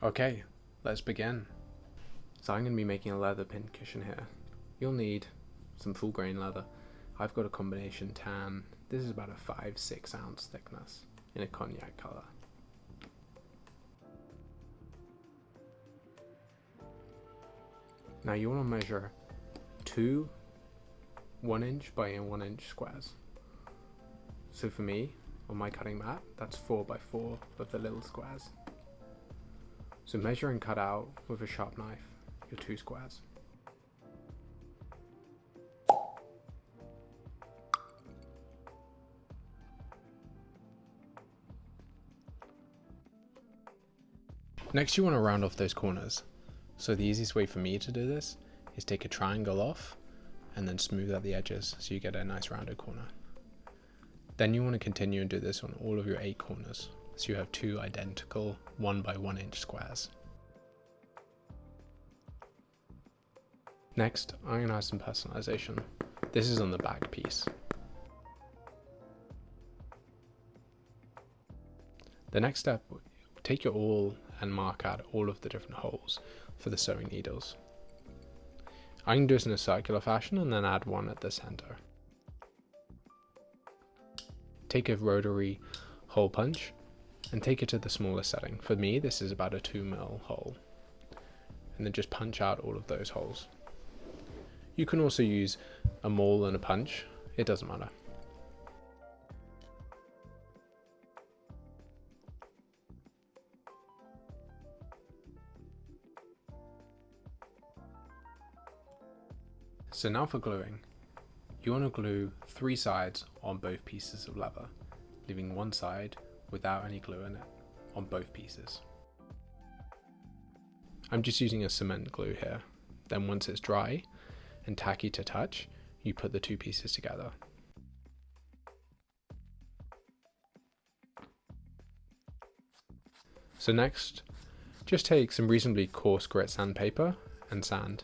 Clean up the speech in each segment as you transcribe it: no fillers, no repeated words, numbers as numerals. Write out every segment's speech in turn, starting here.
Okay, let's begin. So I'm going to be making a leather pin cushion here. You'll need some full grain leather. I've got a combination tan. This is about a 5-6 ounce thickness in a cognac colour. Now you want to measure two 1-inch by 1-inch squares. So for me, on my cutting mat, that's 4 by 4 of the little squares. So measure and cut out with a sharp knife your 2 squares. Next you want to round off those corners. So the easiest way for me to do this is take a triangle off and then smooth out the edges so you get a nice rounded corner. Then you want to continue and do this on all of your 8 corners, so you have 2 identical 1 by 1-inch squares. Next, I'm going to add some personalization. This is on the back piece. The next step, take your awl and mark out all of the different holes for the sewing needles. I can do this in a circular fashion and then add one at the center. Take a rotary hole punch and take it to the smallest setting. For me, this is about a 2mm hole. And then just punch out all of those holes. You can also use a maul and a punch, it doesn't matter. So now for gluing. You want to glue 3 sides on both pieces of leather, leaving one side without any glue in it on both pieces. I'm just using a cement glue here. Then once it's dry and tacky to touch, you put the 2 pieces together. So next, just take some reasonably coarse grit sandpaper and sand,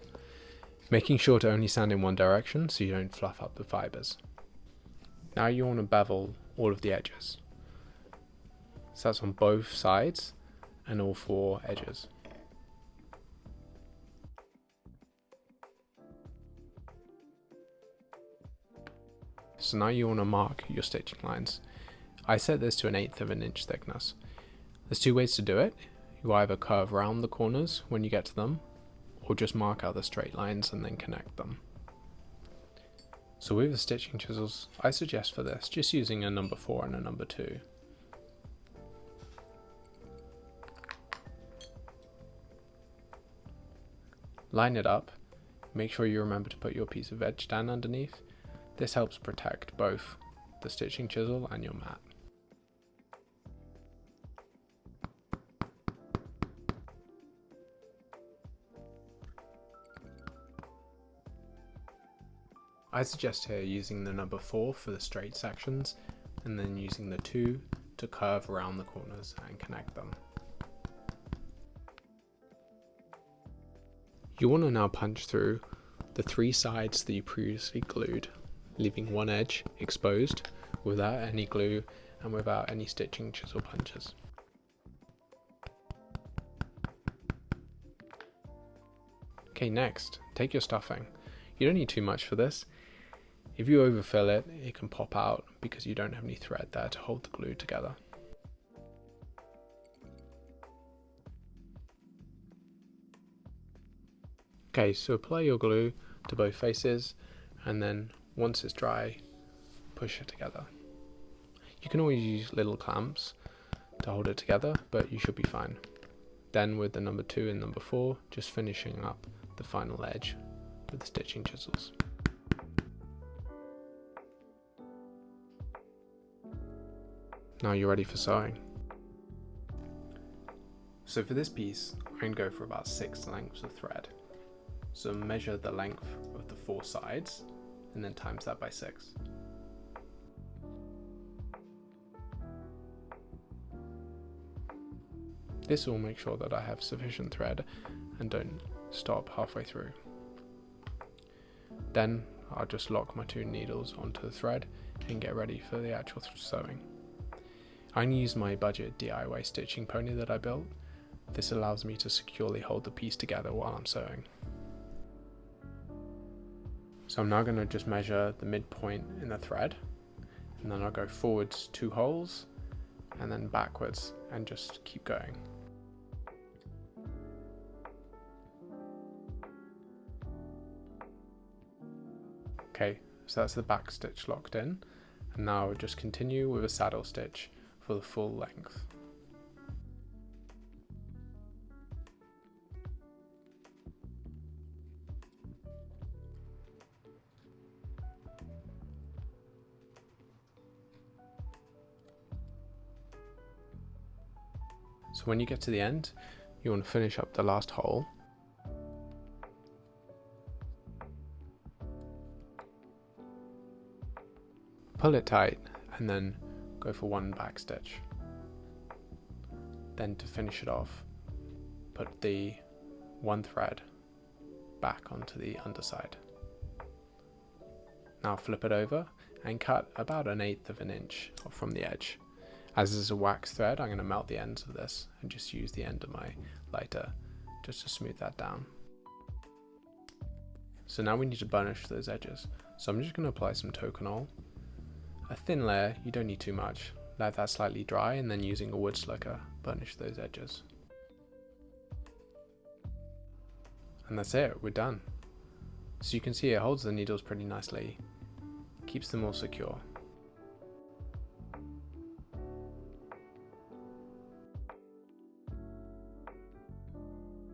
making sure to only sand in one direction so you don't fluff up the fibers. Now you want to bevel all of the edges. So that's on both sides and all 4 edges. So now you want to mark your stitching lines. I set this to 1/8 of an inch thickness. There's 2 ways to do it. You either curve around the corners when you get to them, or just mark out the straight lines and then connect them. So with the stitching chisels, I suggest for this just using a number 4 and a number 2. Line it up, make sure you remember to put your piece of edge down underneath. This helps protect both the stitching chisel and your mat. I suggest here using the number 4 for the straight sections and then using the 2 to curve around the corners and connect them. You want to now punch through the 3 sides that you previously glued, leaving one edge exposed without any glue and without any stitching chisel punches. Okay, next, take your stuffing. You don't need too much for this. If you overfill it, it can pop out because you don't have any thread there to hold the glue together. Okay, so apply your glue to both faces and then once it's dry, push it together. You can always use little clamps to hold it together, but you should be fine. Then with the number 2 and number 4, just finishing up the final edge with the stitching chisels. Now you're ready for sewing. So for this piece, I'm going to go for about 6 lengths of thread. So measure the length of the 4 sides and then times that by 6. This will make sure that I have sufficient thread and don't stop halfway through. Then I'll just lock my 2 needles onto the thread and get ready for the actual sewing. I'm going to use my budget DIY stitching pony that I built, This allows me to securely hold the piece together while I'm sewing. So I'm now going to just measure the midpoint in the thread, and then I'll go forwards 2 holes and then backwards and just keep going. Okay, so that's the back stitch locked in, and now I'll just continue with a saddle stitch for the full length. So when you get to the end, you want to finish up the last hole. Pull it tight and then go for 1 back stitch. Then to finish it off, put the 1 thread back onto the underside. Now flip it over and cut about 1/8 of an inch from the edge. As this is a wax thread, I'm going to melt the ends of this and just use the end of my lighter just to smooth that down. So now we need to burnish those edges. So I'm just going to apply some toconol. A thin layer, you don't need too much. Let that slightly dry and then using a wood slicker, burnish those edges. And that's it, we're done. So you can see it holds the needles pretty nicely, keeps them all secure.